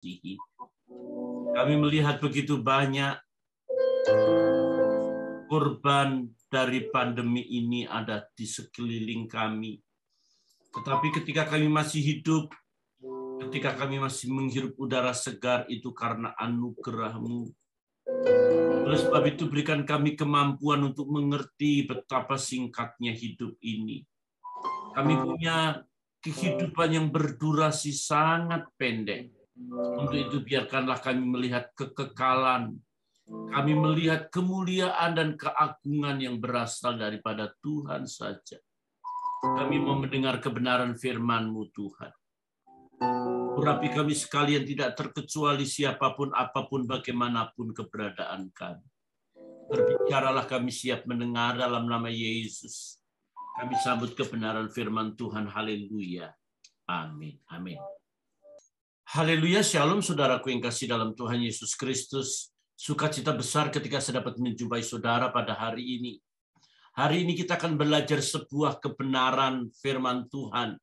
kasihi. Kami melihat begitu banyak korban dari pandemi ini ada di sekeliling kami. Tetapi ketika kami masih hidup, ketika kami masih menghirup udara segar, itu karena anugerah-Mu. Oleh sebab itu berikan kami kemampuan untuk mengerti betapa singkatnya hidup ini. Kami punya kehidupan yang berdurasi sangat pendek. Untuk itu biarkanlah kami melihat kekekalan, kami melihat kemuliaan dan keagungan yang berasal daripada Tuhan saja. Kami mau mendengar kebenaran firman-Mu, Tuhan. Urapi kami sekalian tidak terkecuali siapapun, apapun, bagaimanapun keberadaan kami. Berbicaralah, kami siap mendengar dalam nama Yesus. Kami sambut kebenaran firman Tuhan. Haleluya. Amin. Amin. Haleluya, shalom saudaraku yang kasih dalam Tuhan Yesus Kristus. Sukacita besar ketika saya dapat menjumpai saudara pada hari ini. Hari ini kita akan belajar sebuah kebenaran firman Tuhan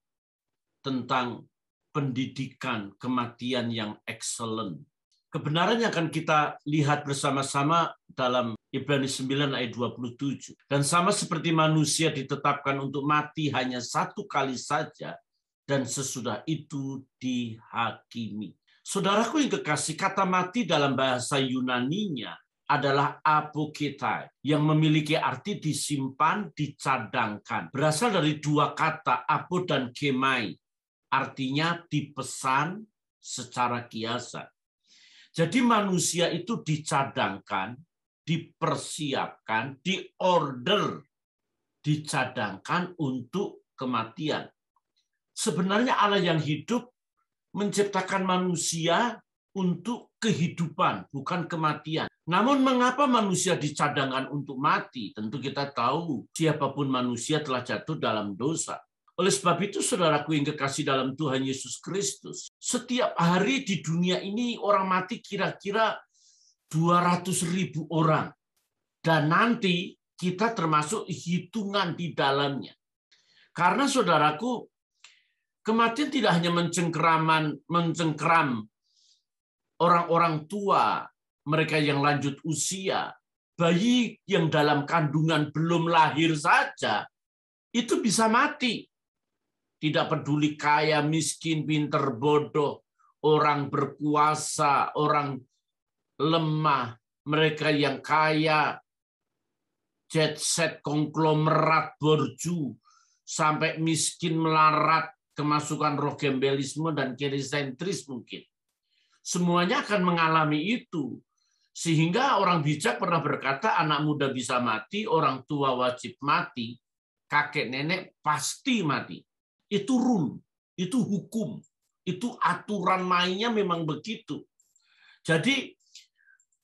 tentang pendidikan kematian yang excellent. Kebenaran yang akan kita lihat bersama-sama dalam Ibrani 9 ayat 27. Dan sama seperti manusia ditetapkan untuk mati hanya satu kali saja, dan sesudah itu dihakimi. Saudaraku yang kekasih, kata mati dalam bahasa Yunaninya adalah apoketai, yang memiliki arti disimpan, dicadangkan. Berasal dari dua kata, apo dan kemai, artinya dipesan secara kiasan. Jadi manusia itu dicadangkan, dipersiapkan, diorder, dicadangkan untuk kematian. Sebenarnya Allah yang hidup menciptakan manusia untuk kehidupan, bukan kematian. Namun mengapa manusia dicadangkan untuk mati? Tentu kita tahu siapapun manusia telah jatuh dalam dosa. Oleh sebab itu, saudaraku yang kekasih dalam Tuhan Yesus Kristus, setiap hari di dunia ini orang mati kira-kira 200.000 orang. Dan nanti kita termasuk hitungan di dalamnya. Karena saudaraku, kematian tidak hanya mencengkeram orang-orang tua, mereka yang lanjut usia, bayi yang dalam kandungan belum lahir saja, itu bisa mati. Tidak peduli kaya, miskin, pinter, bodoh, orang berkuasa, orang lemah, mereka yang kaya, jet set, konglomerat, borju, sampai miskin melarat, kemasukan roh gembelisme dan kirisentris mungkin. Semuanya akan mengalami itu. Sehingga orang bijak pernah berkata, anak muda bisa mati, orang tua wajib mati, kakek nenek pasti mati. Itu rule, itu hukum, itu aturan mainnya memang begitu. Jadi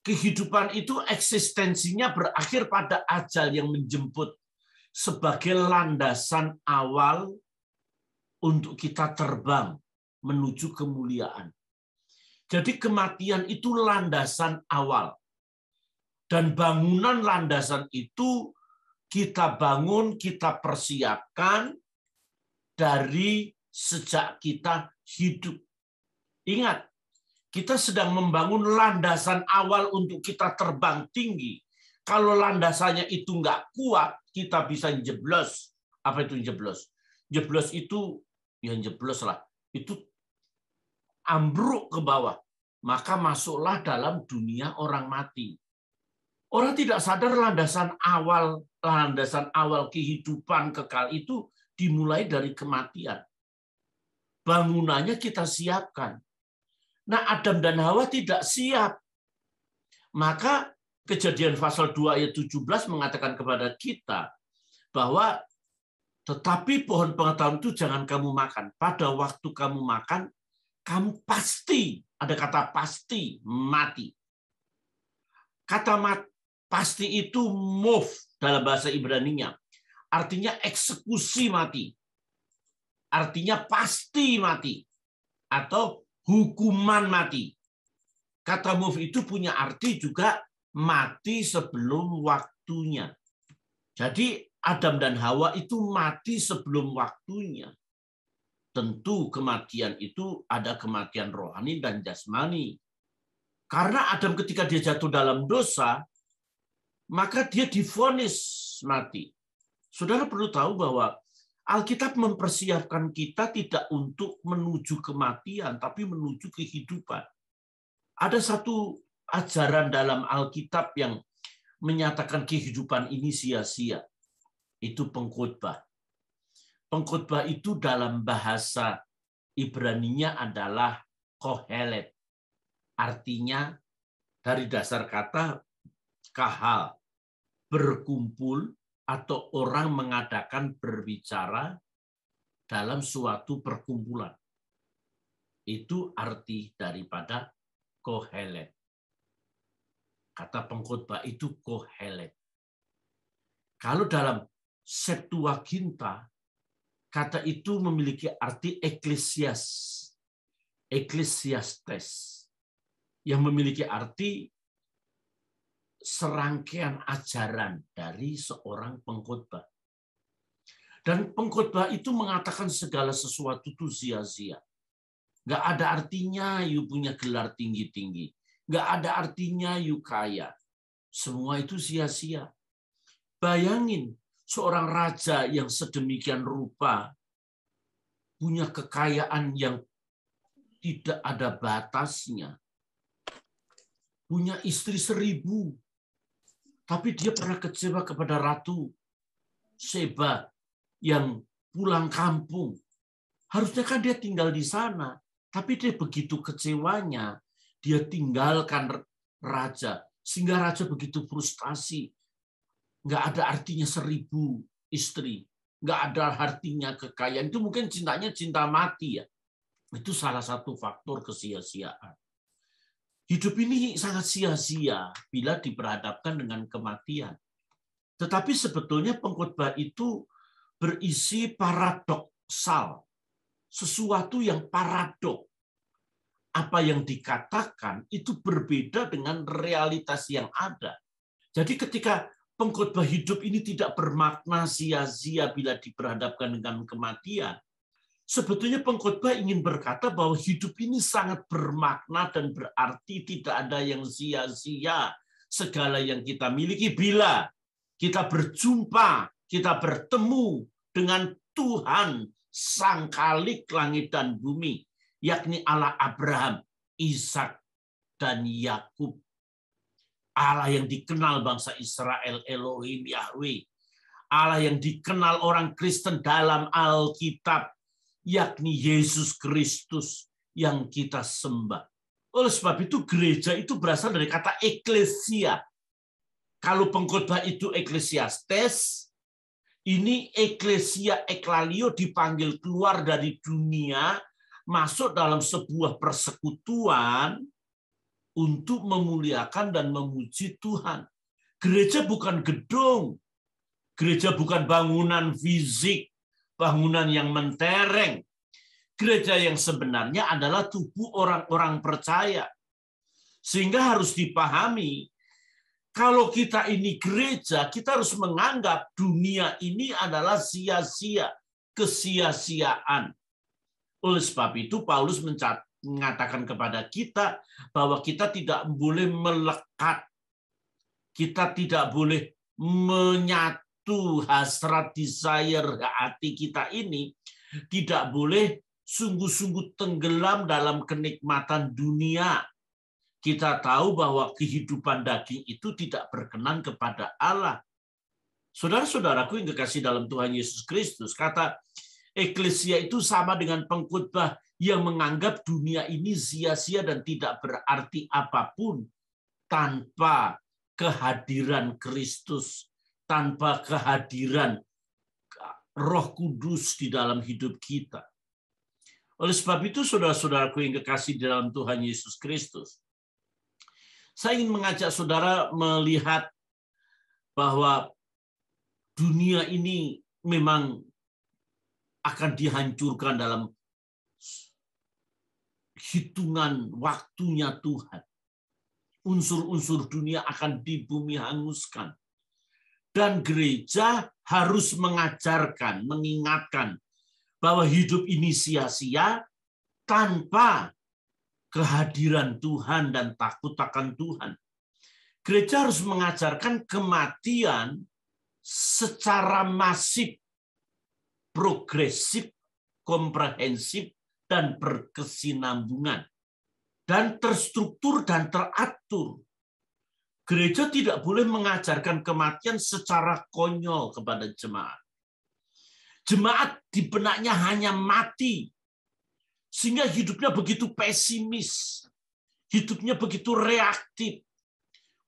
kehidupan itu eksistensinya berakhir pada ajal yang menjemput sebagai landasan awal untuk kita terbang menuju kemuliaan. Jadi kematian itu landasan awal. Dan bangunan landasan itu kita bangun, kita persiapkan dari sejak kita hidup. Ingat, kita sedang membangun landasan awal untuk kita terbang tinggi. Kalau landasannya itu nggak kuat, kita bisa jeblos. Apa itu jeblos? Jeblos itu ya jeblos lah, itu ambruk ke bawah, maka masuklah dalam dunia orang mati. Orang tidak sadar landasan awal kehidupan kekal itu dimulai dari kematian. Bangunannya kita siapkan. Nah, Adam dan Hawa tidak siap. Maka Kejadian pasal 2 ayat 17 mengatakan kepada kita bahwa tetapi pohon pengetahuan itu jangan kamu makan. Pada waktu kamu makan, kamu pasti, ada kata pasti, mati. Kata pasti itu move dalam bahasa Ibraninya. Artinya eksekusi mati. Artinya pasti mati. Atau hukuman mati. Kata move itu punya arti juga mati sebelum waktunya. Jadi Adam dan Hawa itu mati sebelum waktunya. tentu kematian itu ada kematian rohani dan jasmani. Karena Adam ketika dia jatuh dalam dosa, maka dia divonis mati. Saudara perlu tahu bahwa Alkitab mempersiapkan kita tidak untuk menuju kematian, tapi menuju kehidupan. Ada satu ajaran dalam Alkitab yang menyatakan kehidupan ini sia-sia. Itu pengkhotbah. Pengkhotbah itu dalam bahasa Ibraninya adalah kohelet. Artinya dari dasar kata kahal, berkumpul atau orang mengadakan berbicara dalam suatu perkumpulan. Itu arti daripada kohelet. Kata pengkhotbah itu kohelet. Kalau dalam Septuaginta, kata itu memiliki arti eklesiastes, yang memiliki arti serangkaian ajaran dari seorang pengkhotbah. Dan pengkhotbah itu mengatakan segala sesuatu itu sia-sia. Nggak ada artinya you punya gelar tinggi-tinggi. Nggak ada artinya you kaya. Semua itu sia-sia. Bayangin seorang raja yang sedemikian rupa punya kekayaan yang tidak ada batasnya. Punya istri 1000. Tapi dia pernah kecewa kepada Ratu Seba yang pulang kampung. Harusnya kan dia tinggal di sana. Tapi dia begitu kecewanya, dia tinggalkan raja. Sehingga raja begitu frustasi. Nggak ada artinya 1000 istri. Nggak ada artinya kekayaan. Itu mungkin cintanya cinta mati ya. Itu salah satu faktor kesia-siaan. Hidup ini sangat sia-sia bila diperhadapkan dengan kematian. Tetapi sebetulnya pengkhotbah itu berisi paradoksal. Sesuatu yang paradok. Apa yang dikatakan itu berbeda dengan realitas yang ada. Jadi ketika pengkhotbah hidup ini tidak bermakna sia-sia bila diperhadapkan dengan kematian, sebetulnya pengkhotbah ingin berkata bahwa hidup ini sangat bermakna dan berarti, tidak ada yang sia-sia. Segala yang kita miliki bila kita berjumpa, kita bertemu dengan Tuhan Sang Khalik langit dan bumi, yakni Allah Abraham, Ishak, dan Yakub. Allah yang dikenal bangsa Israel, Elohim Yahweh. Allah yang dikenal orang Kristen dalam Alkitab, yakni Yesus Kristus yang kita sembah. Oleh sebab itu gereja itu berasal dari kata eklesia. Kalau pengkhotbah itu eklesiastes, ini eklesia eklalio dipanggil keluar dari dunia, masuk dalam sebuah persekutuan untuk memuliakan dan memuji Tuhan. Gereja bukan gedung, gereja bukan bangunan fisik, bangunan yang mentereng. Gereja yang sebenarnya adalah tubuh orang-orang percaya. Sehingga harus dipahami, kalau kita ini gereja, kita harus menganggap dunia ini adalah sia-sia, kesia-siaan. Oleh sebab itu, Paulus mengatakan kepada kita bahwa kita tidak boleh melekat, kita tidak boleh menyatu hasrat desire hati kita ini, tidak boleh sungguh-sungguh tenggelam dalam kenikmatan dunia. Kita tahu bahwa kehidupan daging itu tidak berkenan kepada Allah. Saudara-saudaraku yang kekasih dalam Tuhan Yesus Kristus, kata eklesia itu sama dengan pengkhotbah yang menganggap dunia ini sia-sia dan tidak berarti apapun tanpa kehadiran Kristus, tanpa kehadiran Roh Kudus di dalam hidup kita. Oleh sebab itu, saudara-saudaraku yang kekasih di dalam Tuhan Yesus Kristus, saya ingin mengajak saudara melihat bahwa dunia ini memang akan dihancurkan dalam hitungan waktunya Tuhan. Unsur-unsur dunia akan di bumi hanguskan. Dan gereja harus mengajarkan, mengingatkan bahwa hidup ini sia-sia tanpa kehadiran Tuhan dan takut akan Tuhan. Gereja harus mengajarkan kematian secara masif, progresif, komprehensif, dan berkesinambungan, dan terstruktur dan teratur. Gereja tidak boleh mengajarkan kematian secara konyol kepada jemaat. Jemaat di benaknya hanya mati, sehingga hidupnya begitu pesimis, hidupnya begitu reaktif.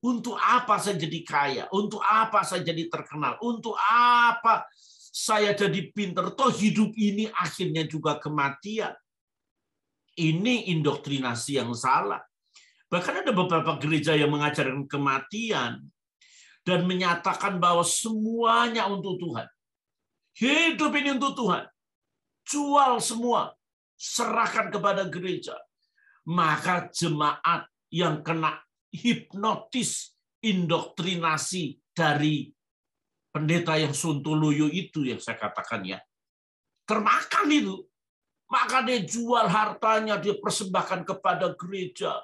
Untuk apa saya jadi kaya? Untuk apa saya jadi terkenal? Untuk apa saya jadi pinter? Toh hidup ini akhirnya juga kematian. Ini indoktrinasi yang salah. Bahkan ada beberapa gereja yang mengajarkan kematian dan menyatakan bahwa semuanya untuk Tuhan. Hidup ini untuk Tuhan. Jual semua. Serahkan kepada gereja. Maka jemaat yang kena hipnotis indoktrinasi dari pendeta yang sontoloyo itu yang saya katakan ya, termakan itu. Maka dia jual hartanya, dia persembahkan kepada gereja,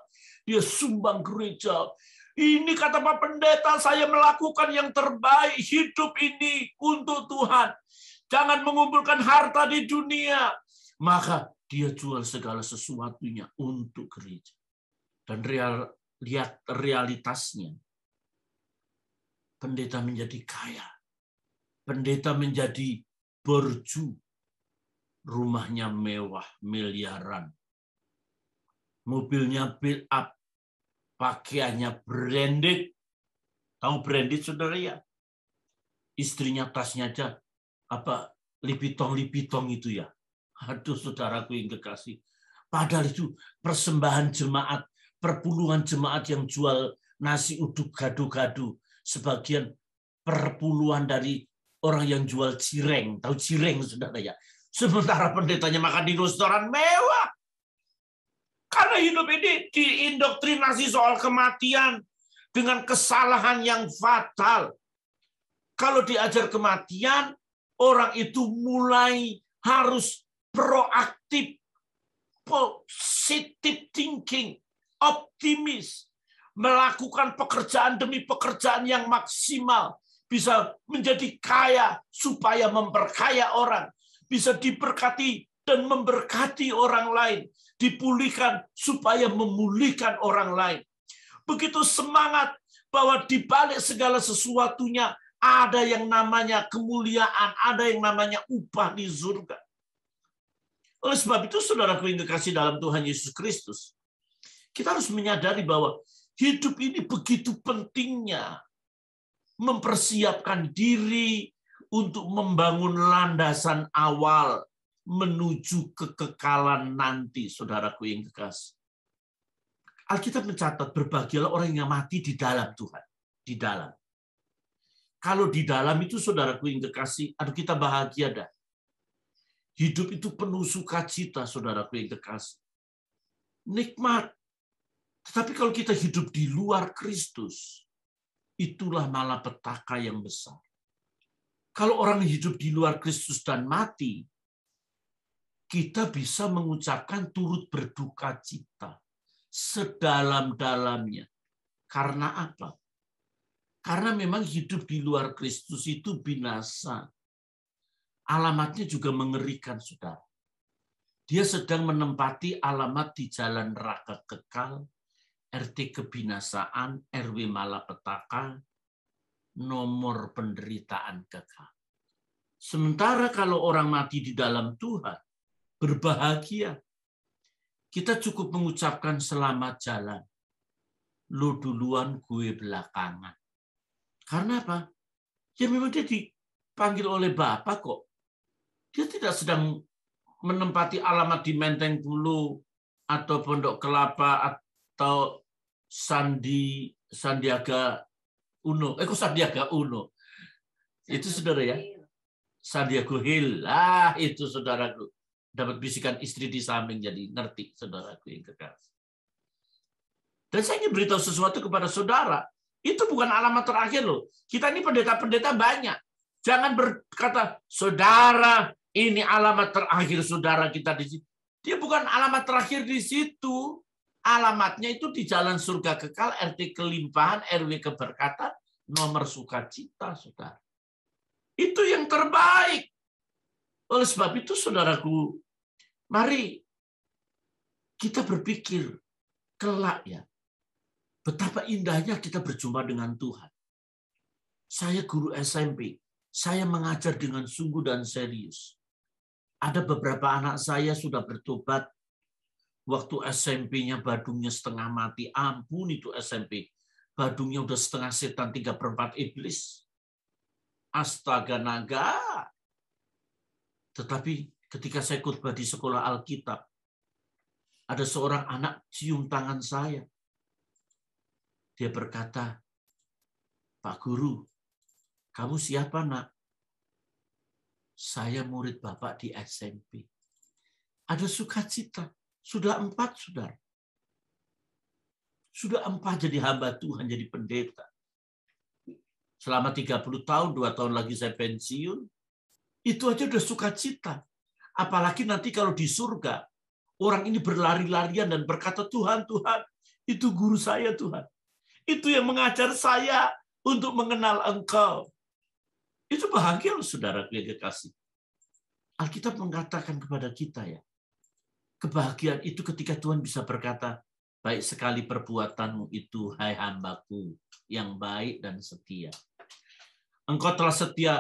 dia sumbang gereja. Ini kata Pak Pendeta, saya melakukan yang terbaik, hidup ini untuk Tuhan. Jangan mengumpulkan harta di dunia. Maka dia jual segala sesuatunya untuk gereja. Dan lihat realitasnya. Pendeta menjadi kaya. Pendeta menjadi borju. Rumahnya mewah, miliaran. Mobilnya build up. Pakaiannya branded. Tahu branded, saudara ya? Istrinya tasnya aja lipitong itu ya. Aduh, saudaraku yang kekasih. Padahal itu persembahan jemaat, perpuluhan jemaat yang jual nasi uduk gado-gado. Sebagian perpuluhan dari orang yang jual cireng. Tahu cireng, saudara ya? Sementara pendetanya makan di restoran mewah. Karena hidup ini diindoktrinasi soal kematian dengan kesalahan yang fatal. Kalau diajar kematian, orang itu mulai harus proaktif, positive thinking, optimis, melakukan pekerjaan demi pekerjaan yang maksimal, bisa menjadi kaya supaya memperkaya orang, bisa diberkati dan memberkati orang lain, dipulihkan supaya memulihkan orang lain. Begitu semangat bahwa di balik segala sesuatunya ada yang namanya kemuliaan, ada yang namanya upah di surga. Oleh sebab itu, saudaraku yang kekasih dalam Tuhan Yesus Kristus, kita harus menyadari bahwa hidup ini begitu pentingnya mempersiapkan diri untuk membangun landasan awal menuju kekekalan nanti, saudaraku yang kekasih. Alkitab mencatat, berbahagialah orang yang mati di dalam Tuhan. Di dalam. Kalau di dalam itu, saudaraku yang kekasih, aduh kita bahagia dah. Hidup itu penuh sukacita, saudaraku yang kekasih. Nikmat. Tetapi kalau kita hidup di luar Kristus, itulah malapetaka yang besar. Kalau orang hidup di luar Kristus dan mati, kita bisa mengucapkan turut berduka cita sedalam-dalamnya. Karena apa? Karena memang hidup di luar Kristus itu binasa. Alamatnya juga mengerikan, saudara. Dia sedang menempati alamat di jalan neraka kekal, RT kebinasaan, RW malapetaka, nomor penderitaan kekal. Sementara kalau orang mati di dalam Tuhan, berbahagia. Kita cukup mengucapkan selamat jalan. Lu duluan, gue belakangan. Karena apa? Ya memang dia dipanggil oleh Bapa kok. Dia tidak sedang menempati alamat di Menteng Bulu atau Pondok Kelapa atau Sandiaga Uno. Kok Sandiaga Uno? Itu saudara ya? Sandiaga Hill. Itu saudaraku. Dapat bisikan istri di samping, jadi ngerti saudaraku yang kekasih. Dan saya ingin beritahu sesuatu kepada saudara. Itu bukan alamat terakhir loh. Kita ini pendeta-pendeta banyak. Jangan berkata, saudara, Ini alamat terakhir saudara kita di situ. Dia bukan alamat terakhir di situ. Alamatnya itu di jalan surga kekal, RT kelimpahan, RW keberkatan, nomor sukacita, saudara. Itu yang terbaik. Oleh sebab itu, saudaraku, mari kita berpikir kelak ya. Betapa indahnya kita berjumpa dengan Tuhan. Saya guru SMP. Saya mengajar dengan sungguh dan serius. Ada beberapa anak saya sudah bertobat. Waktu SMP-nya badungnya setengah mati. Ampun itu SMP. Badungnya udah setengah setan, 3/4 iblis. Astaga naga. Tetapi ketika saya khotbah di sekolah Alkitab, ada seorang anak cium tangan saya. Dia berkata, Pak Guru, kamu siapa nak? Saya murid Bapak di SMP. Ada sukacita. Sudah 4, saudara. Sudah 4 jadi hamba Tuhan, jadi pendeta. Selama 30 tahun, 2 tahun lagi saya pensiun. Itu aja udah sukacita. Apalagi nanti kalau di surga, orang ini berlari-larian dan berkata, Tuhan, Tuhan, itu guru saya, Tuhan. Itu yang mengajar saya untuk mengenal Engkau. Itu bahagia, saudara yang kekasih. Alkitab mengatakan kepada kita ya, kebahagiaan itu ketika Tuhan bisa berkata, baik sekali perbuatanmu itu, hai hambaku, yang baik dan setia. Engkau telah setia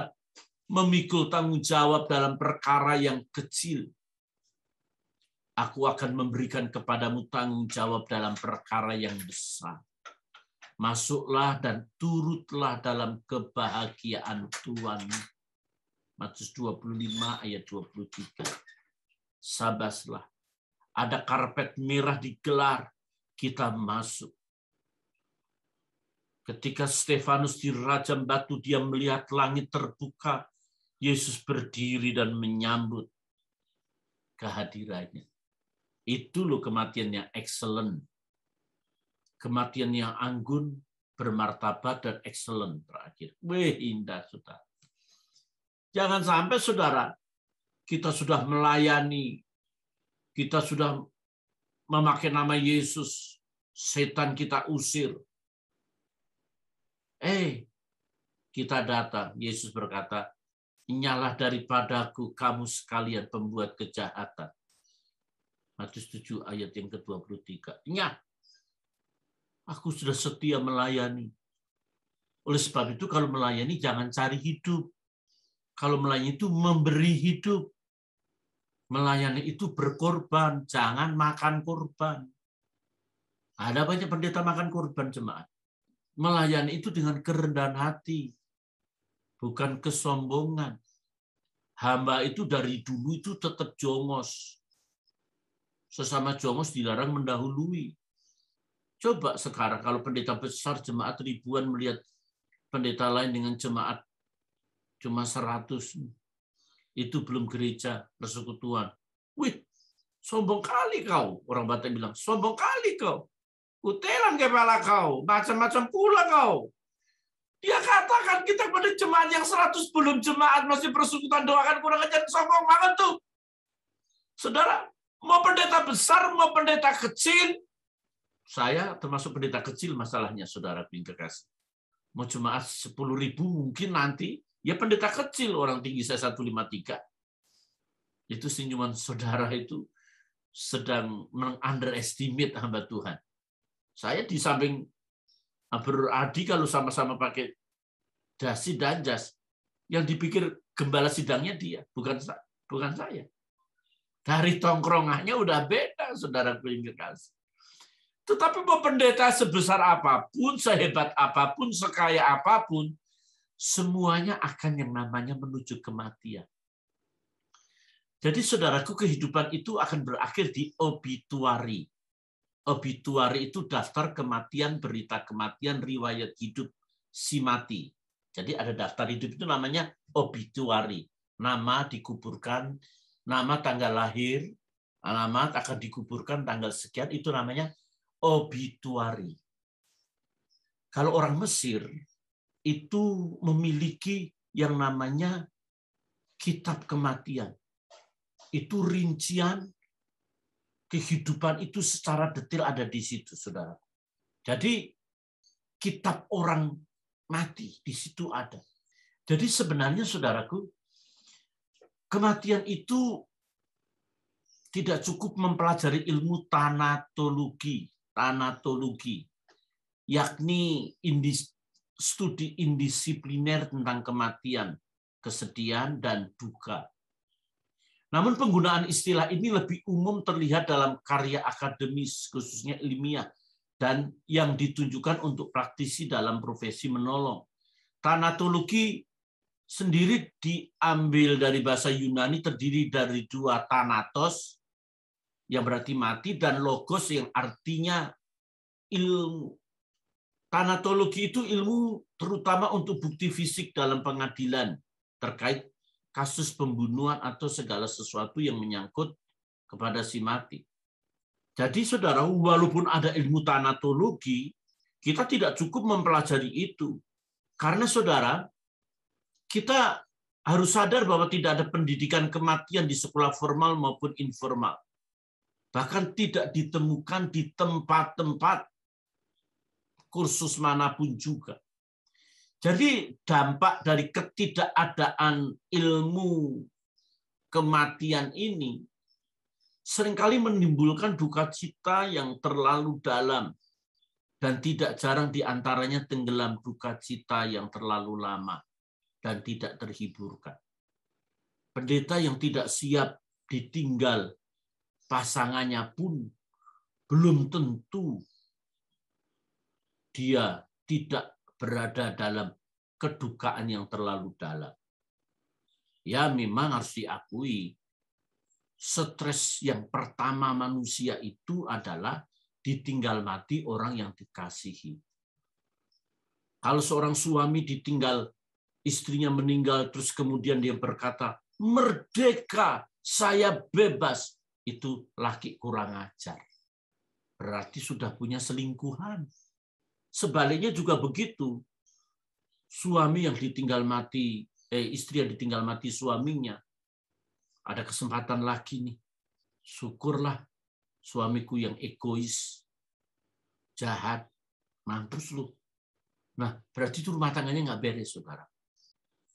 memikul tanggung jawab dalam perkara yang kecil. Aku akan memberikan kepadamu tanggung jawab dalam perkara yang besar. Masuklah dan turutlah dalam kebahagiaan Tuhan. Matius 25 ayat 23. Sabaslah. Ada karpet merah digelar, kita masuk. Ketika Stefanus dirajam batu, dia melihat langit terbuka. Yesus berdiri dan menyambut kehadirannya. Itu loh kematian yang excellent. Kematian yang anggun, bermartabat, dan excellent terakhir. Wih, indah, saudara. Jangan sampai, saudara, kita sudah melayani, kita sudah memakai nama Yesus, setan kita usir. Kita datang, Yesus berkata, nyalah daripadaku kamu sekalian pembuat kejahatan. Matius 7 ayat yang ke-23. Nyah, aku sudah setia melayani. Oleh sebab itu kalau melayani jangan cari hidup. Kalau melayani itu memberi hidup. Melayani itu berkorban, jangan makan korban. Ada banyak pendeta makan korban, jemaat. Melayani itu dengan kerendahan hati, bukan kesombongan. Hamba itu dari dulu itu tetap jongos. Sesama jongos dilarang mendahului. Coba sekarang kalau pendeta besar, jemaat ribuan melihat pendeta lain dengan jemaat cuma 100. Itu belum gereja persekutuan. Wih, sombong kali kau. Orang Batak bilang, sombong kali kau. Utelan kepala kau. Macam-macam pula kau. Dia katakan kita pada jemaat yang 100 belum jemaat masih persekutuan, doakan kurang ajar, sombong banget tuh. Saudara, mau pendeta besar, mau pendeta kecil, saya termasuk pendeta kecil masalahnya, saudara kekasih. Mau jemaat 10.000 mungkin nanti, ya pendeta kecil, orang tinggi saya 153. Itu senyuman saudara itu sedang meng-underestimate hamba Tuhan. Saya di samping beradi kalau sama-sama pakai dasi dan jas, yang dipikir gembala sidangnya dia, bukan saya. Dari tongkrongannya udah beda, saudara yang kekasih. Tetapi mau pendeta sebesar apapun, sehebat apapun, sekaya apapun, semuanya akan yang namanya menuju kematian. Jadi saudaraku, kehidupan itu akan berakhir di obituari. Obituari itu daftar kematian, berita kematian, riwayat hidup si mati. Jadi ada daftar hidup itu namanya obituari. Nama dikuburkan, nama tanggal lahir, alamat akan dikuburkan tanggal sekian, itu namanya obituari. Kalau orang Mesir itu memiliki yang namanya kitab kematian. itu rincian kehidupan itu secara detail ada di situ, saudara. Jadi kitab orang mati di situ ada. Jadi sebenarnya, saudaraku, kematian itu tidak cukup mempelajari ilmu tanatologi, yakni studi indisipliner tentang kematian, kesedihan, dan duka. Namun penggunaan istilah ini lebih umum terlihat dalam karya akademis, khususnya ilmiah, dan yang ditunjukkan untuk praktisi dalam profesi menolong. Tanatologi sendiri diambil dari bahasa Yunani, terdiri dari dua thanatos, yang berarti mati, dan logos yang artinya ilmu. Tanatologi itu ilmu terutama untuk bukti fisik dalam pengadilan terkait kasus pembunuhan atau segala sesuatu yang menyangkut kepada si mati. Jadi saudara, walaupun ada ilmu tanatologi, kita tidak cukup mempelajari itu. Karena saudara, kita harus sadar bahwa tidak ada pendidikan kematian di sekolah formal maupun informal. Bahkan tidak ditemukan di tempat-tempat kursus manapun juga. Jadi dampak dari ketidakadaan ilmu kematian ini seringkali menimbulkan duka cita yang terlalu dalam, dan tidak jarang diantaranya tenggelam duka cita yang terlalu lama dan tidak terhiburkan. Pendeta yang tidak siap ditinggal pasangannya pun belum tentu dia tidak berada dalam kedukaan yang terlalu dalam. Ya, memang harus diakui, stres yang pertama manusia itu adalah ditinggal mati orang yang dikasihi. Kalau seorang suami ditinggal, istrinya meninggal, terus kemudian dia berkata, merdeka, saya bebas, itu laki kurang ajar. Berarti sudah punya selingkuhan. Sebaliknya juga begitu. Suami yang ditinggal mati, istri yang ditinggal mati suaminya, ada kesempatan lagi nih. Syukurlah suamiku yang egois, jahat, mampus lu. Nah, berarti itu rumah tangganya nggak beres, saudara.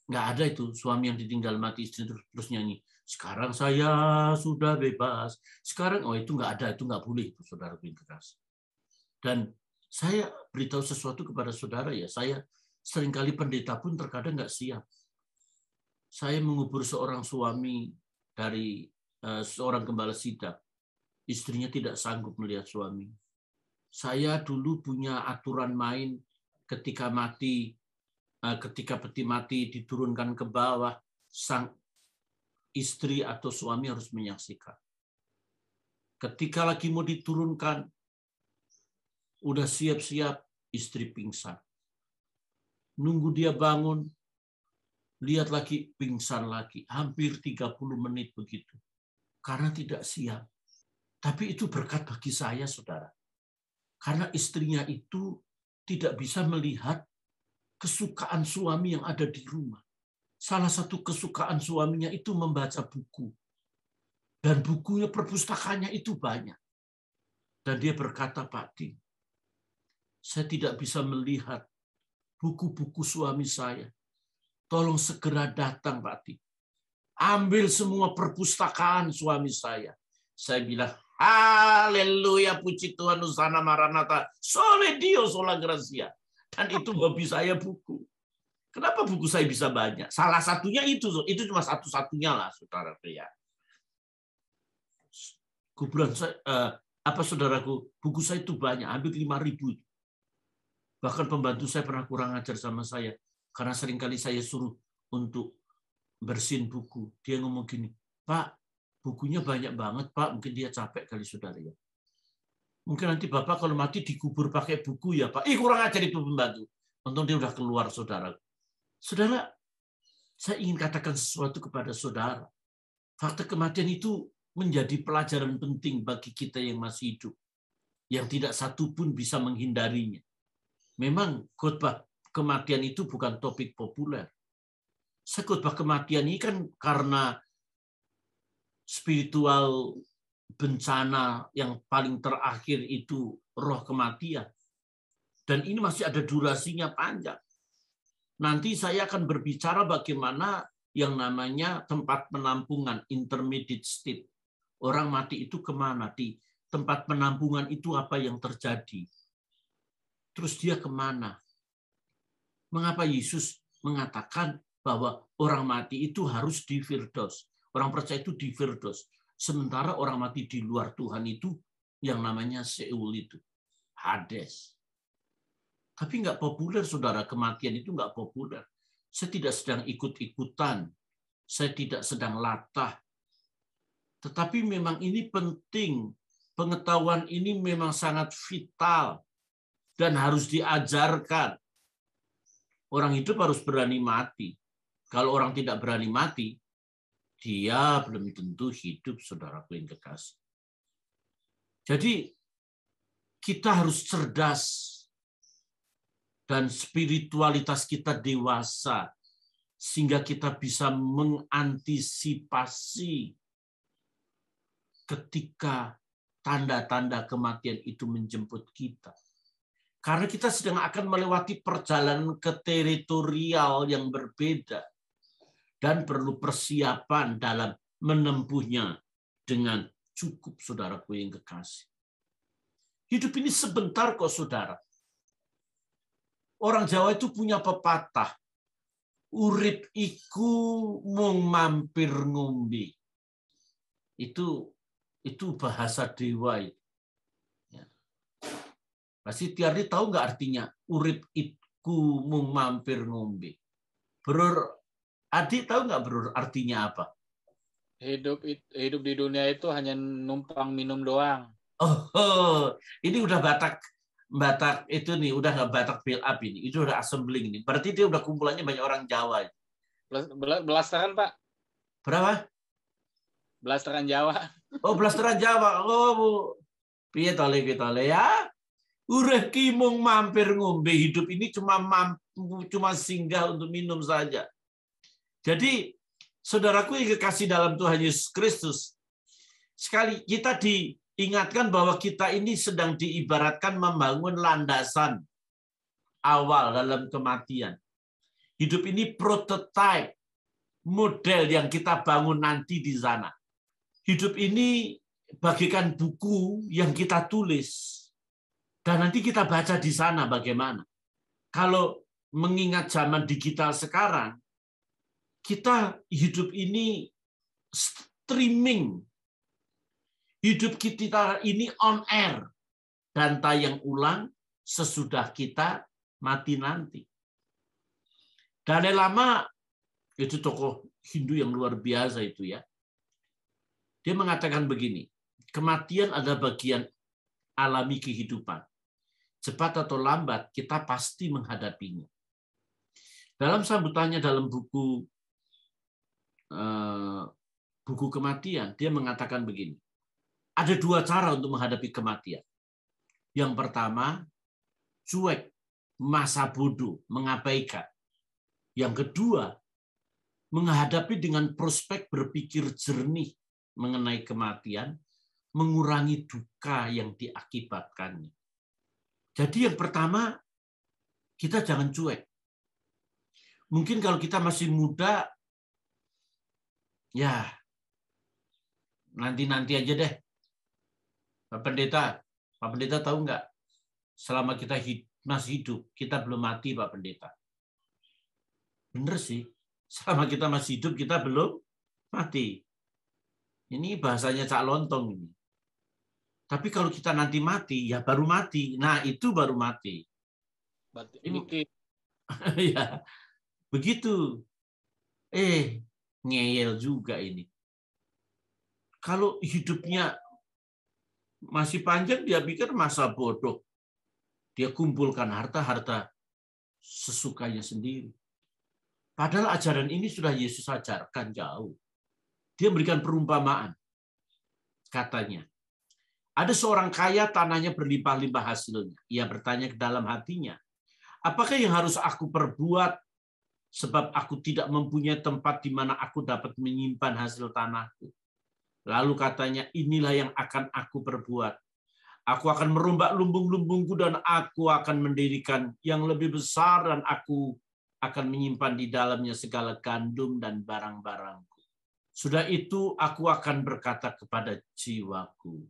Nggak ada itu suami yang ditinggal mati, istri terus nyanyi. Sekarang saya sudah bebas. Sekarang, itu nggak ada, itu nggak boleh, itu saudara keras. Dan saya beritahu sesuatu kepada saudara, ya, saya seringkali pendeta pun terkadang nggak siap. Saya mengubur seorang suami dari seorang gembala sidang. Istrinya tidak sanggup melihat suami. Saya dulu punya aturan main ketika peti mati diturunkan ke bawah, sang istri atau suami harus menyaksikan. Ketika lagi mau diturunkan, udah siap-siap, istri pingsan. Nunggu dia bangun, lihat lagi, pingsan lagi. Hampir 30 menit begitu. Karena tidak siap. Tapi itu berkat bagi saya, saudara. Karena istrinya itu tidak bisa melihat kesukaan suami yang ada di rumah. Salah satu kesukaan suaminya itu membaca buku. Dan bukunya, perpustakaannya itu banyak. Dan dia berkata, Pak Ding, saya tidak bisa melihat buku-buku suami saya. Tolong segera datang, Pak Ding. Ambil semua perpustakaan suami saya. Saya bilang, haleluya, puji Tuhan, Hosana Maranatha, sole Dio sola gracia. Dan itu hobi saya buku. Kenapa buku saya bisa banyak? Salah satunya itu cuma satu-satunya lah, saudara. Ya. Kuburan saya, saudaraku, buku saya itu banyak, hampir 5.000. Bahkan pembantu saya pernah kurang ajar sama saya, karena seringkali saya suruh untuk bersihin buku. Dia ngomong gini, Pak, bukunya banyak banget, Pak. Mungkin dia capek kali, saudara. Ya. Mungkin nanti Bapak kalau mati dikubur pakai buku ya, Pak. Kurang ajar itu pembantu. Untung dia udah keluar, saudara. Saudara, saya ingin katakan sesuatu kepada saudara. Fakta kematian itu menjadi pelajaran penting bagi kita yang masih hidup. Yang tidak satu pun bisa menghindarinya. Memang khotbah kematian itu bukan topik populer. Khotbah kematian ini kan karena spiritual bencana yang paling terakhir itu roh kematian. Dan ini masih ada durasinya panjang. Nanti saya akan berbicara bagaimana yang namanya tempat penampungan, intermediate state. Orang mati itu kemana? Di tempat penampungan itu apa yang terjadi? Terus dia kemana? Mengapa Yesus mengatakan bahwa orang mati itu harus di Firdaus? Orang percaya itu di Firdaus. Sementara orang mati di luar Tuhan itu yang namanya Seul itu. Hades. Tapi nggak populer, saudara. Kematian itu nggak populer. Saya tidak sedang ikut-ikutan. Saya tidak sedang latah. Tetapi memang ini penting. Pengetahuan ini memang sangat vital. Dan harus diajarkan. Orang hidup harus berani mati. Kalau orang tidak berani mati, dia belum tentu hidup, saudaraku yang kekasih. Jadi, kita harus cerdas. Dan spiritualitas kita dewasa sehingga kita bisa mengantisipasi ketika tanda-tanda kematian itu menjemput kita. Karena kita sedang akan melewati perjalanan ke teritorial yang berbeda dan perlu persiapan dalam menempuhnya dengan cukup, saudaraku yang kekasih. Hidup ini sebentar kok, saudara. Orang Jawa itu punya pepatah, urip iku mung mampir ngombe. Itu bahasa Dewa. Ya. Pasti Tiardi tahu nggak artinya urip iku mung mampir ngombe? Bro, Adi tahu nggak bro artinya apa? Hidup di dunia itu hanya numpang minum doang. Oh, ini udah Batak itu nih, udah nggak Batak build up ini, itu udah assembling ini. Berarti dia udah kumpulannya banyak orang Jawa. Belasteran, Pak. Berapa? Belasteran Jawa. Oh, belasteran Jawa. Oh, Bu. Piye tole ya. Urip ki mung mampir ngombe, hidup ini cuma singgah untuk minum saja. Jadi, saudaraku yang kekasih dalam Tuhan Yesus Kristus, sekali kita diingatkan bahwa kita ini sedang diibaratkan membangun landasan awal dalam kematian. Hidup ini prototipe, model yang kita bangun nanti di sana. Hidup ini bagikan buku yang kita tulis. Dan nanti kita baca di sana bagaimana. Kalau mengingat zaman digital sekarang, kita hidup ini streaming. Hidup kita ini on air. Dan tayang ulang sesudah kita mati nanti. Dalai Lama, itu tokoh Hindu yang luar biasa itu ya. Dia mengatakan begini, kematian adalah bagian alami kehidupan. Cepat atau lambat, kita pasti menghadapinya. Dalam sambutannya dalam buku kematian, dia mengatakan begini. Ada dua cara untuk menghadapi kematian. Yang pertama, cuek, masa bodoh, mengabaikan. Yang kedua, menghadapi dengan prospek berpikir jernih mengenai kematian, mengurangi duka yang diakibatkannya. Jadi yang pertama, kita jangan cuek. Mungkin kalau kita masih muda, ya nanti aja deh. Pak Pendeta tahu nggak? Selama kita masih hidup, kita belum mati, Pak Pendeta. Bener sih. Selama kita masih hidup, kita belum mati. Ini bahasanya Cak Lontong ini. Tapi kalau kita nanti mati, ya baru mati. Nah, itu baru mati. Ya, begitu. Ngeyel juga ini. Kalau hidupnya masih panjang, dia pikir masa bodoh. Dia kumpulkan harta-harta sesukanya sendiri. Padahal ajaran ini sudah Yesus ajarkan jauh. Dia memberikan perumpamaan. Katanya, ada seorang kaya tanahnya berlimpah-limpah hasilnya. Ia bertanya ke dalam hatinya, apakah yang harus aku perbuat sebab aku tidak mempunyai tempat di mana aku dapat menyimpan hasil tanahku? Lalu katanya, inilah yang akan aku perbuat. Aku akan merombak lumbung-lumbungku dan aku akan mendirikan yang lebih besar dan aku akan menyimpan di dalamnya segala gandum dan barang-barangku. Sudah itu aku akan berkata kepada jiwaku,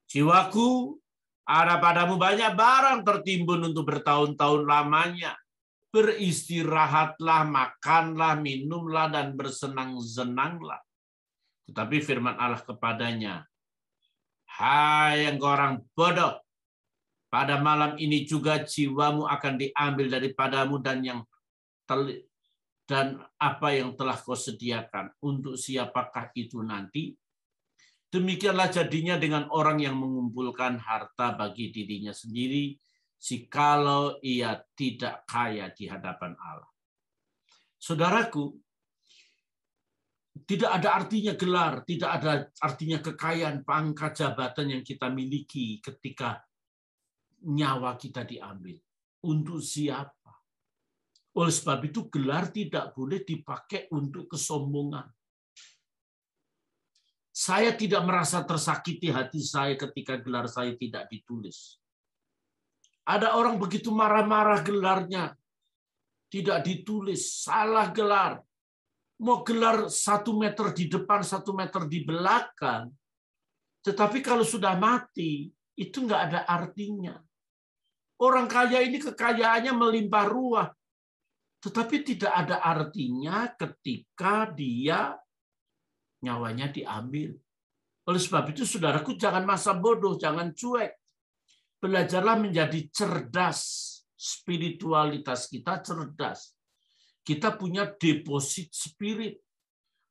jiwaku, ada padamu banyak barang tertimbun untuk bertahun-tahun lamanya. Beristirahatlah, makanlah, minumlah, dan bersenang-senanglah. Tetapi firman Allah kepadanya, hai engkau orang bodoh, pada malam ini juga jiwamu akan diambil daripadamu dan apa yang telah kau sediakan. Untuk siapakah itu nanti? Demikianlah jadinya dengan orang yang mengumpulkan harta bagi dirinya sendiri, jikalau ia tidak kaya di hadapan Allah. Saudaraku, tidak ada artinya gelar, tidak ada artinya kekayaan, pangkat, jabatan yang kita miliki ketika nyawa kita diambil. Untuk siapa? Oleh sebab itu gelar tidak boleh dipakai untuk kesombongan. Saya tidak merasa tersakiti hati saya ketika gelar saya tidak ditulis. Ada orang begitu marah-marah gelarnya tidak ditulis, salah gelar. Mau gelar 1 meter di depan, 1 meter di belakang. Tetapi kalau sudah mati, itu nggak ada artinya. Orang kaya ini kekayaannya melimpah ruah. Tetapi tidak ada artinya ketika dia nyawanya diambil. Oleh sebab itu, saudaraku, jangan masa bodoh, jangan cuek. Belajarlah menjadi cerdas. Spiritualitas kita cerdas. Kita punya deposit spirit.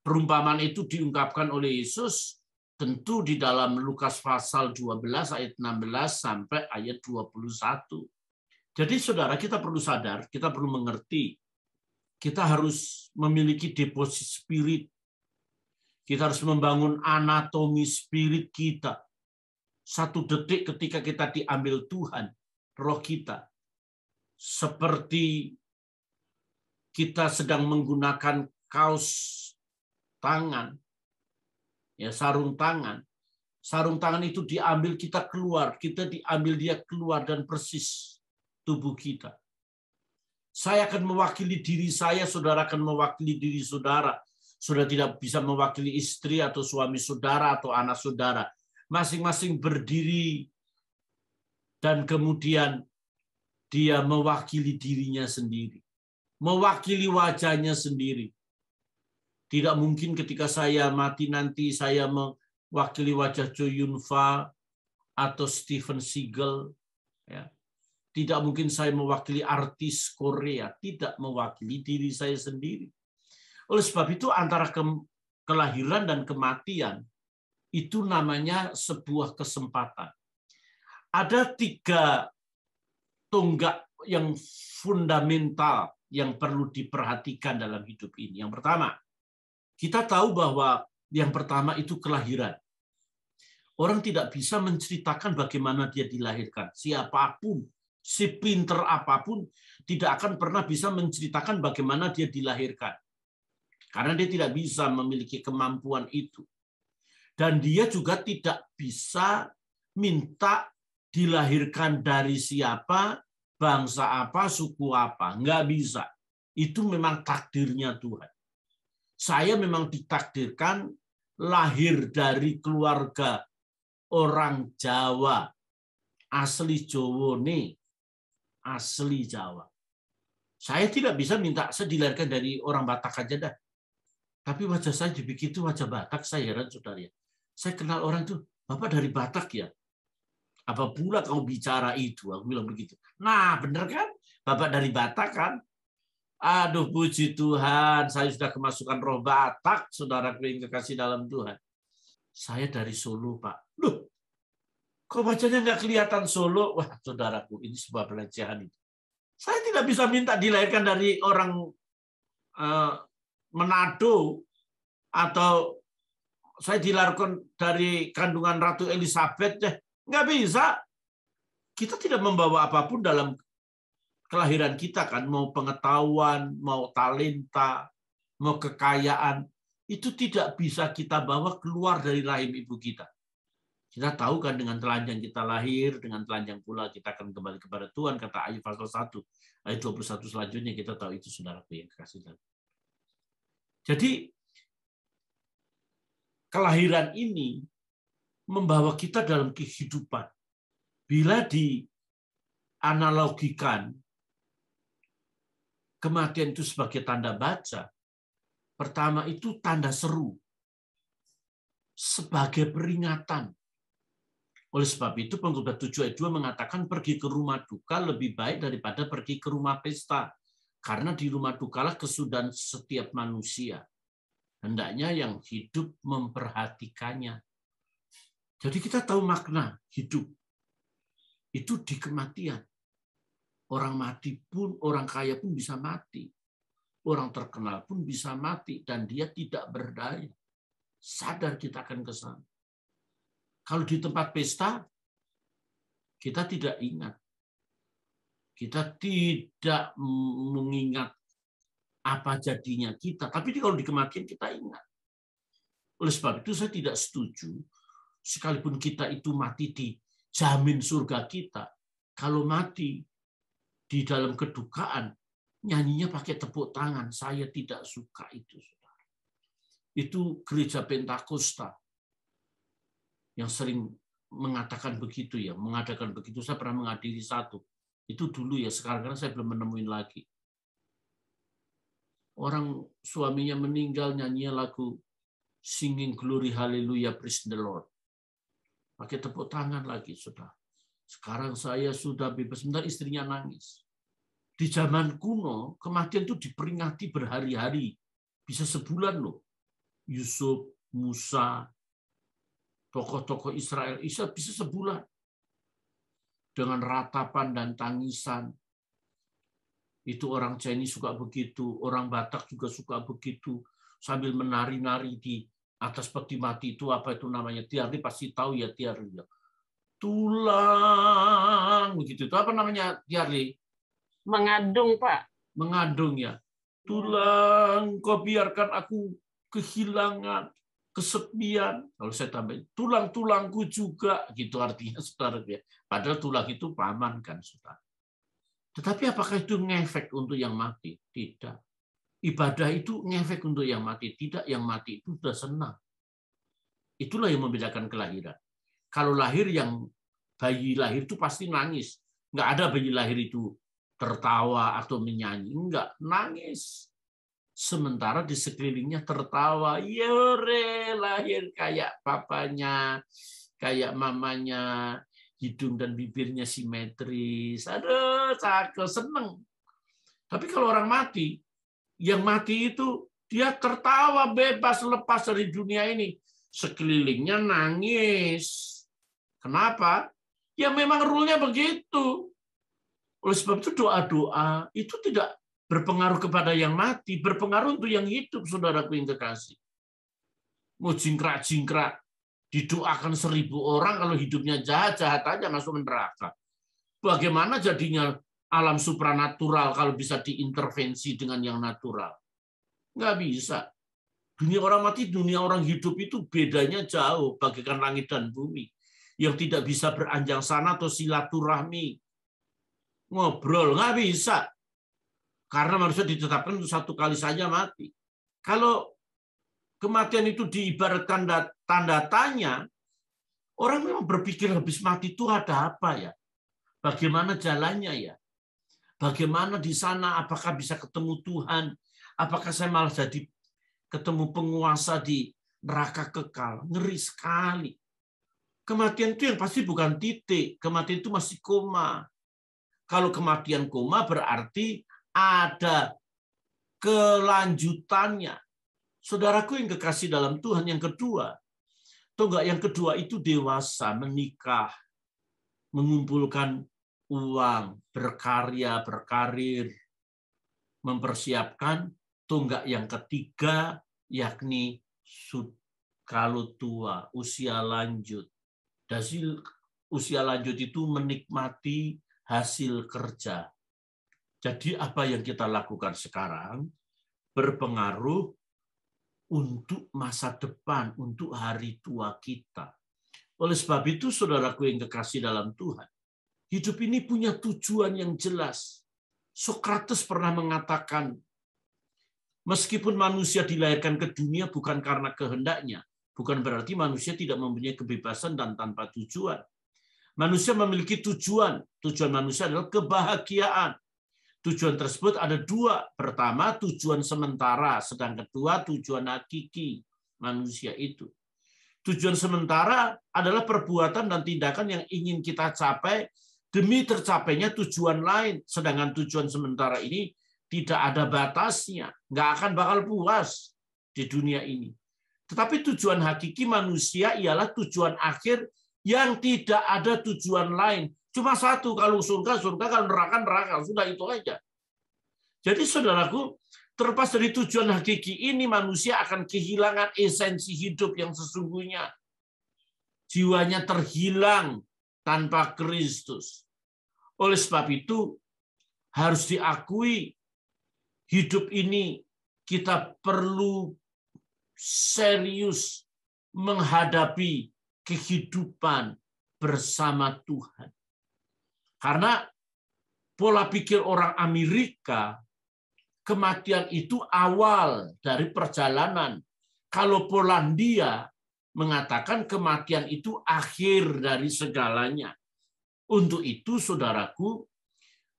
Perumpamaan itu diungkapkan oleh Yesus tentu di dalam Lukas pasal 12 ayat 16 sampai ayat 21. Jadi saudara, kita perlu sadar, kita perlu mengerti. Kita harus memiliki deposit spirit. Kita harus membangun anatomi spirit kita. 1 detik ketika kita diambil Tuhan, roh kita, seperti kita sedang menggunakan kaos tangan, ya sarung tangan. Sarung tangan itu diambil, kita keluar, kita diambil dia keluar dan persis tubuh kita. Saya akan mewakili diri saya, saudara akan mewakili diri saudara. Sudah tidak bisa mewakili istri atau suami saudara atau anak saudara. Masing-masing berdiri dan kemudian dia mewakili dirinya sendiri. Mewakili wajahnya sendiri. Tidak mungkin ketika saya mati nanti saya mewakili wajah Cho Yun Fat atau Steven Seagal. Ya. Tidak mungkin saya mewakili artis Korea. Tidak mewakili diri saya sendiri. Oleh sebab itu antara kelahiran dan kematian itu namanya sebuah kesempatan. Ada 3 tonggak yang fundamental yang perlu diperhatikan dalam hidup ini. Yang pertama, kita tahu bahwa yang pertama itu kelahiran. Orang tidak bisa menceritakan bagaimana dia dilahirkan. Siapapun, sepinter apapun, tidak akan pernah bisa menceritakan bagaimana dia dilahirkan. Karena dia tidak bisa memiliki kemampuan itu. Dan dia juga tidak bisa minta dilahirkan dari siapa, bangsa apa, suku apa. Nggak bisa. Itu memang takdirnya Tuhan. Saya memang ditakdirkan lahir dari keluarga orang Jawa. Asli Jawa nih. Asli Jawa. Saya tidak bisa minta saya dilahirkan dari orang Batak aja dah. Tapi wajah saya begitu, wajah Batak, saya heran saudara. Saya kenal orang tuh, Bapak dari Batak ya? Apa pula kau bicara itu? Aku bilang begitu. Nah, bener kan? Bapak dari Batak kan? Aduh, puji Tuhan, saya sudah kemasukan roh Batak, saudara yang kekasih dalam Tuhan. Saya dari Solo, Pak. Loh, kok wajahnya nggak kelihatan Solo? Wah, saudaraku, ini sebuah pelecehan itu. Saya tidak bisa minta dilahirkan dari orang Manado, atau saya dilahirkan dari kandungan Ratu Elizabeth, nggak bisa. Kita tidak membawa apapun dalam kelahiran kita kan, mau pengetahuan, mau talenta, mau kekayaan. itu tidak bisa kita bawa keluar dari rahim ibu kita. Kita tahu kan dengan telanjang kita lahir, dengan telanjang pula kita akan kembali kepada Tuhan, kata Ayub pasal 1, ayat 21 selanjutnya kita tahu itu, saudaraku yang kekasih Tuhan. Jadi kelahiran ini membawa kita dalam kehidupan. Bila dianalogikan kematian itu sebagai tanda baca, pertama itu tanda seru, sebagai peringatan. Oleh sebab itu pengkhotbah 7 ayat 2 mengatakan pergi ke rumah duka lebih baik daripada pergi ke rumah pesta. Karena di rumah dukalah kesudahan setiap manusia. Hendaknya yang hidup memperhatikannya. Jadi kita tahu makna hidup. Itu di kematian. Orang mati pun, orang kaya pun bisa mati. Orang terkenal pun bisa mati. Dan dia tidak berdaya. Sadar kita akan ke sana. Kalau di tempat pesta, kita tidak ingat. Kita tidak mengingat apa jadinya kita. Tapi kalau di kematian kita ingat. Oleh sebab itu saya tidak setuju, sekalipun kita itu mati dijamin surga kita, kalau mati di dalam kedukaan, nyanyinya pakai tepuk tangan. Saya tidak suka itu, saudara. Itu gereja Pentakosta yang sering mengatakan begitu ya, mengadakan begitu. Saya pernah menghadiri satu. Itu dulu ya, sekarang saya belum menemuin lagi. Orang suaminya meninggal nyanyi lagu Singing Glory Hallelujah Praise the Lord. Pakai tepuk tangan lagi, saudara. Sekarang saya sudah bebas. Sebentar istrinya nangis. Di zaman kuno, kematian itu diperingati berhari-hari. Bisa sebulan loh. Yusuf, Musa, tokoh-tokoh Israel, bisa sebulan. Dengan ratapan dan tangisan. Itu orang Chinese suka begitu, orang Batak juga suka begitu. Sambil menari-nari di atas peti mati itu, apa itu namanya? Tiarli pasti tahu ya, Tiarli. Tulang, begitu. Itu apa namanya, Tiarli? Mengadung, Pak. Mengadung ya. Tulang, kau biarkan aku kehilangan, kesepian. Kalau saya tambahin, tulang-tulangku juga, gitu artinya, saudara. Padahal tulang itu paman kan, saudara. Tetapi apakah itu ngefek untuk yang mati? Tidak. Ibadah itu ngefek untuk yang mati. Tidak, yang mati itu sudah senang. Itulah yang membedakan kelahiran. Kalau lahir, yang bayi lahir itu pasti nangis. Nggak ada bayi lahir itu tertawa atau menyanyi. Enggak, nangis. Sementara di sekelilingnya tertawa. Yore, lahir kayak papanya, kayak mamanya, hidung dan bibirnya simetris. Aduh, cakep, seneng. Tapi kalau orang mati, yang mati itu dia tertawa bebas lepas dari dunia ini. Sekelilingnya nangis. Kenapa? Ya memang rule-nya begitu. Oleh sebab itu doa-doa itu tidak berpengaruh kepada yang mati, berpengaruh untuk yang hidup, saudaraku yang kekasih. Mau jingkrak-jingkrak, didoakan 1000 orang, kalau hidupnya jahat-jahat aja masuk neraka. Bagaimana jadinya alam supranatural kalau bisa diintervensi dengan yang natural? Nggak bisa. Dunia orang mati, dunia orang hidup itu bedanya jauh, bagaikan langit dan bumi. Yang tidak bisa beranjang sana atau silaturahmi. Ngobrol, nggak bisa. Karena manusia ditetapkan untuk satu kali saja mati. Kalau kematian itu diibaratkan tanda tanya, orang memang berpikir habis mati itu ada apa ya? Bagaimana jalannya ya? Bagaimana di sana? Apakah bisa ketemu Tuhan? Apakah saya malah jadi ketemu penguasa di neraka kekal? Ngeri sekali. Kematian itu yang pasti bukan titik. Kematian itu masih koma. Kalau kematian koma berarti ada kelanjutannya. Saudaraku yang kekasih dalam Tuhan, yang kedua, atau enggak, yang kedua itu dewasa, menikah, mengumpulkan uang, berkarya, berkarir, mempersiapkan. Tunggak yang ketiga, yakni kalau tua, usia lanjut. Hasil usia lanjut itu menikmati hasil kerja. Jadi apa yang kita lakukan sekarang berpengaruh untuk masa depan, untuk hari tua kita. Oleh sebab itu, saudaraku yang kekasih dalam Tuhan, hidup ini punya tujuan yang jelas. Sokrates pernah mengatakan, meskipun manusia dilahirkan ke dunia bukan karena kehendaknya, bukan berarti manusia tidak mempunyai kebebasan dan tanpa tujuan. Manusia memiliki tujuan. Tujuan manusia adalah kebahagiaan. Tujuan tersebut ada dua. Pertama, tujuan sementara, sedang kedua, tujuan hakiki manusia itu. Tujuan sementara adalah perbuatan dan tindakan yang ingin kita capai demi tercapainya tujuan lain. Sedangkan tujuan sementara ini tidak ada batasnya, nggak akan bakal puas di dunia ini. Tetapi tujuan hakiki manusia ialah tujuan akhir yang tidak ada tujuan lain. Cuma satu, kalau surga, surga, kalau neraka, neraka. Sudah itu aja. Jadi saudaraku, terlepas dari tujuan hakiki ini, manusia akan kehilangan esensi hidup yang sesungguhnya. Jiwanya terhilang tanpa Kristus. Oleh sebab itu, harus diakui, hidup ini kita perlu serius menghadapi kehidupan bersama Tuhan. Karena pola pikir orang Amerika, kematian itu awal dari perjalanan. Kalau Polandia mengatakan kematian itu akhir dari segalanya. Untuk itu, saudaraku,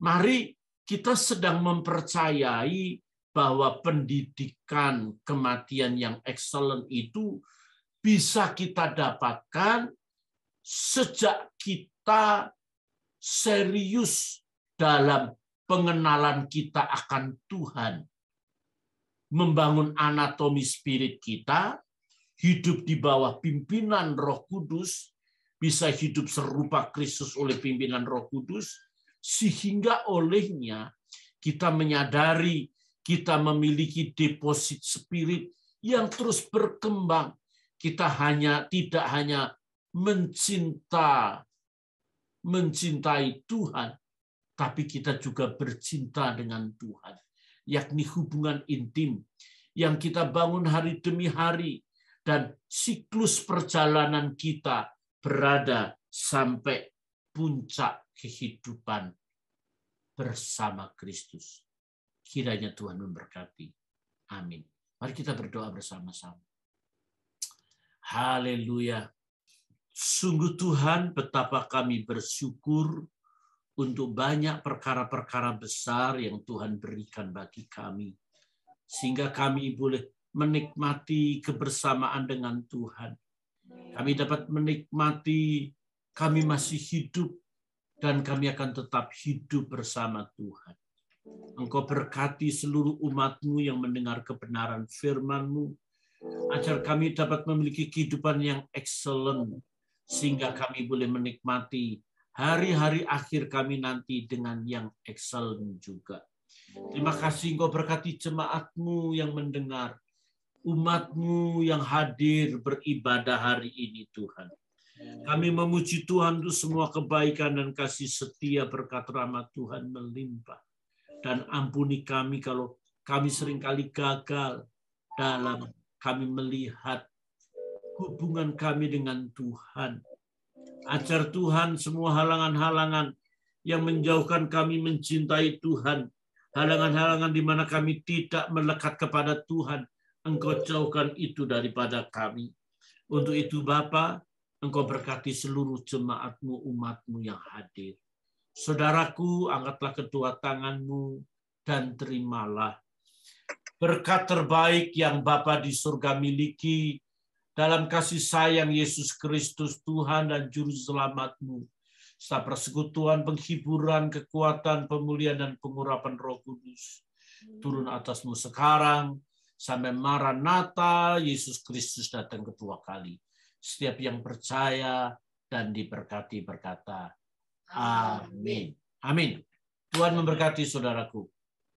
mari kita sedang mempercayai bahwa pendidikan kematian yang excellent itu bisa kita dapatkan sejak kita serius dalam pengenalan kita akan Tuhan. Membangun anatomi spirit kita, hidup di bawah pimpinan Roh Kudus, bisa hidup serupa Kristus oleh pimpinan Roh Kudus, sehingga olehnya kita menyadari kita memiliki deposit spirit yang terus berkembang. Kita tidak hanya mencintai Tuhan, tapi kita juga bercinta dengan Tuhan, yakni hubungan intim yang kita bangun hari demi hari, dan siklus perjalanan kita berada sampai puncak kehidupan bersama Kristus. Kiranya Tuhan memberkati. Amin. Mari kita berdoa bersama-sama. Haleluya. Sungguh Tuhan, betapa kami bersyukur untuk banyak perkara-perkara besar yang Tuhan berikan bagi kami. Sehingga kami boleh menikmati kebersamaan dengan Tuhan. Kami dapat menikmati kami masih hidup dan kami akan tetap hidup bersama Tuhan. Engkau berkati seluruh umat-Mu yang mendengar kebenaran firman-Mu, agar kami dapat memiliki kehidupan yang excellent, sehingga kami boleh menikmati hari-hari akhir kami nanti dengan yang excellent juga. Terima kasih Engkau berkati jemaat-Mu yang mendengar, umat-Mu yang hadir beribadah hari ini Tuhan. Kami memuji Tuhan untuk semua kebaikan dan kasih setia berkat rahmat Tuhan melimpah. Dan ampuni kami kalau kami seringkali gagal dalam kami melihat hubungan kami dengan Tuhan. Ajar Tuhan semua halangan-halangan yang menjauhkan kami mencintai Tuhan, halangan-halangan di mana kami tidak melekat kepada Tuhan, Engkau jauhkan itu daripada kami. Untuk itu Bapa, Engkau berkati seluruh jemaat-Mu, umat-Mu yang hadir. Saudaraku, angkatlah kedua tangan-Mu dan terimalah berkat terbaik yang Bapa di surga miliki dalam kasih sayang Yesus Kristus, Tuhan dan Juru Selamat-Mu, serta persekutuan, penghiburan, kekuatan, pemulihan, dan pengurapan Roh Kudus turun atas-Mu sekarang, sampai Maranatha, Yesus Kristus datang kedua kali. Setiap yang percaya dan diberkati berkata, Amin. Amin. Tuhan memberkati saudaraku.